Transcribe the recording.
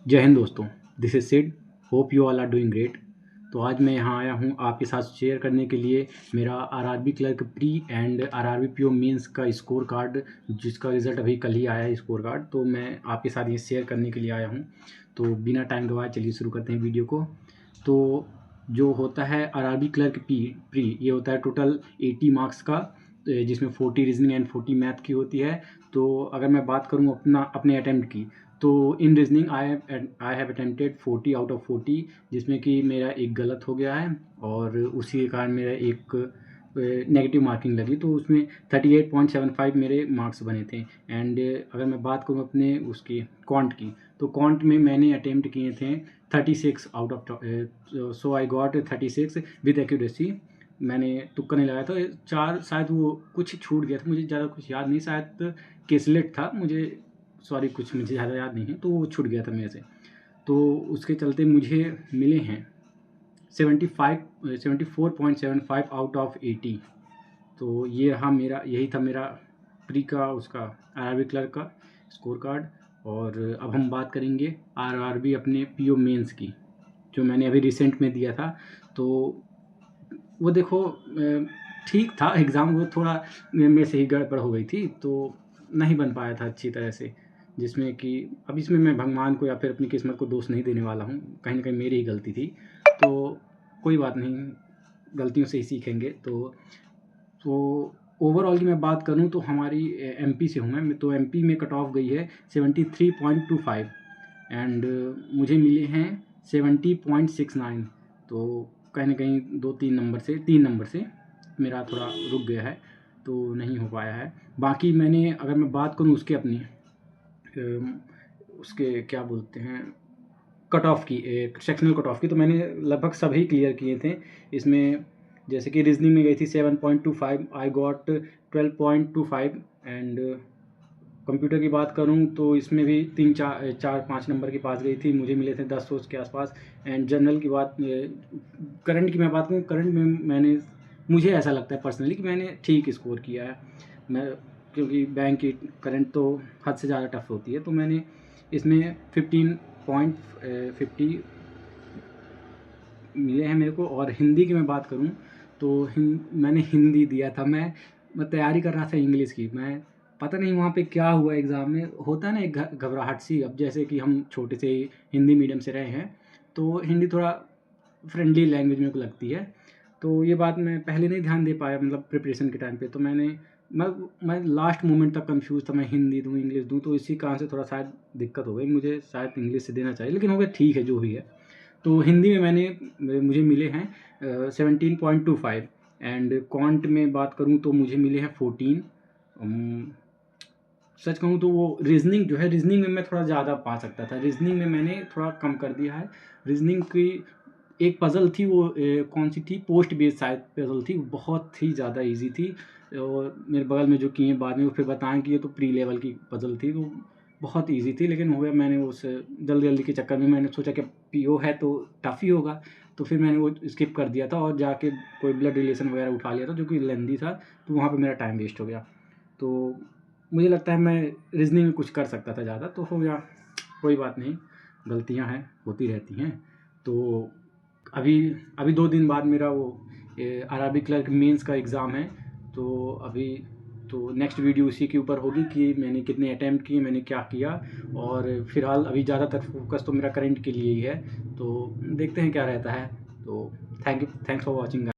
जय हिंद दोस्तों, this is Sid. Hope you all are doing great. तो आज मैं यहाँ आया हूँ आपके साथ शेयर करने के लिए मेरा RRB clerk pre and RRB PO mains का स्कोर कार्ड, जिसका रिज़ल्ट अभी कल ही आया है स्कोर कार्ड। तो मैं आपके साथ ये शेयर करने के लिए आया हूँ। तो बिना टाइम गवाए चलिए शुरू करते हैं वीडियो को। तो जो होता है आरआरबी क्लर्क प्री, ये होता है टोटल 80 मार्क्स का, जिसमें 40 रीजनिंग एंड 40 मैथ की होती है। तो अगर मैं बात करूँ अपने अटैम्प्ट की, तो इन reasoning I have attempted 40 out of 40, जिसमें कि मेरा एक गलत हो गया है और उसी के कारण मेरा एक नेगेटिव मार्किंग लगी। तो उसमें 38.75 मेरे मार्क्स बने थे। एंड अगर मैं बात करूँ अपने उसकी क्वांट की, तो क्वांट में मैंने अटेम्प्ट किए थे 36 out of, so I got 36 with accuracy. मैंने तुक्का नहीं लगाया था, 4 शायद वो कुछ छूट गया था, मुझे ज़्यादा कुछ याद नहीं, शायद केसलेट था, मुझे सॉरी कुछ मुझे ज़्यादा याद नहीं है, तो वो छूट गया था मेरे से। तो उसके चलते मुझे मिले हैं 74.75 आउट ऑफ 80। तो ये रहा मेरा, यही था मेरा प्री का उसका आरआरबी क्लर्क का स्कोर कार्ड। और अब हम बात करेंगे आरआरबी अपने पीओ मेंस की, जो मैंने अभी रिसेंट में दिया था। तो वो देखो ठीक था एग्ज़ाम, वो थोड़ा मेरे से ही गड़बड़ हो गई थी, तो नहीं बन पाया था अच्छी तरह से, जिसमें कि अब इसमें मैं भगवान को या फिर अपनी किस्मत को दोष नहीं देने वाला हूँ, कहीं ना कहीं मेरी ही गलती थी। तो कोई बात नहीं, गलतियों से ही सीखेंगे। तो ओवरऑल की मैं बात करूँ तो हमारी एमपी से हूँ मैं, तो एमपी में कट ऑफ गई है 73.25 एंड मुझे मिले हैं 70.69। तो कहीं ना कहीं 3 नंबर से मेरा थोड़ा रुक गया है, तो नहीं हो पाया है। बाकी मैंने अगर मैं बात करूँ उसके अपनी उसके क्या बोलते हैं कट ऑफ की, एक सेक्शनल कट ऑफ की, तो मैंने लगभग सभी क्लियर किए थे। इसमें जैसे कि रीजनिंग में गई थी 7.25, आई गॉट 12.25। एंड कंप्यूटर की बात करूं तो इसमें भी 3 4 5 नंबर के पास गई थी, मुझे मिले थे 10 के आसपास। एंड जनरल की बात, करंट की मैं बात करूँ, करंट में मैंने, मुझे ऐसा लगता है पर्सनली कि मैंने ठीक स्कोर किया है। मैं, क्योंकि बैंक की करंट तो हद से ज़्यादा टफ होती है, तो मैंने इसमें 15.50 मिले हैं मेरे को। और हिंदी की मैं बात करूं तो मैंने हिंदी दिया था। मैं तैयारी कर रहा था इंग्लिश की, मैं पता नहीं वहाँ पे क्या हुआ एग्ज़ाम में, होता है ना एक घबराहट सी। अब जैसे कि हम छोटे से ही हिंदी मीडियम से रहे हैं, तो हिंदी थोड़ा फ्रेंडली लैंग्वेज मेरे को लगती है। तो ये बात मैं पहले नहीं ध्यान दे पाया, मतलब प्रिपरेशन के टाइम पे। तो मैं लास्ट मोमेंट तक कंफ्यूज था, मैं हिंदी दूँ इंग्लिश दूँ, तो इसी कारण से थोड़ा शायद दिक्कत हो गई। मुझे शायद इंग्लिश से देना चाहिए, लेकिन हो गया, ठीक है जो भी है। तो हिंदी में मुझे मिले हैं 17.25। एंड क्वांट में बात करूँ तो मुझे मिले हैं 14। सच कहूँ तो वो रीजनिंग जो है, रीजनिंग में मैं थोड़ा ज़्यादा पा सकता था, रीजनिंग में मैंने थोड़ा कम कर दिया है। रीजनिंग की एक पज़ल थी, वो कौन सी थी, पोस्ट बेस्ड शायद पज़ल थी, बहुत ही ज़्यादा इजी थी। और मेरे बगल में जो किए बाद में वो फिर बताएं कि ये तो प्री लेवल की पज़ल थी, तो बहुत इजी थी। लेकिन हो गया, मैंने उस जल्दी जल्दी के चक्कर में मैंने सोचा कि पीओ है तो टफ ही होगा, तो फिर मैंने वो स्किप कर दिया था और जाके कोई ब्लड रिलेशन वगैरह उठा लिया था, जो कि लेंदी था। तो वहाँ पे मेरा टाइम वेस्ट हो गया। तो मुझे लगता है मैं रीजनिंग में कुछ कर सकता था ज़्यादा, तो हो गया, कोई बात नहीं, गलतियाँ हैं, होती रहती हैं। तो अभी अभी 2 दिन बाद मेरा वो आरआरबी क्लर्क मेंस का एग्ज़ाम है। तो अभी तो नेक्स्ट वीडियो उसी के ऊपर होगी कि मैंने कितने अटैम्प्ट किए, मैंने क्या किया। और फिलहाल अभी ज़्यादातर फोकस तो मेरा करंट के लिए ही है, तो देखते हैं क्या रहता है। तो थैंक्स फॉर वॉचिंग।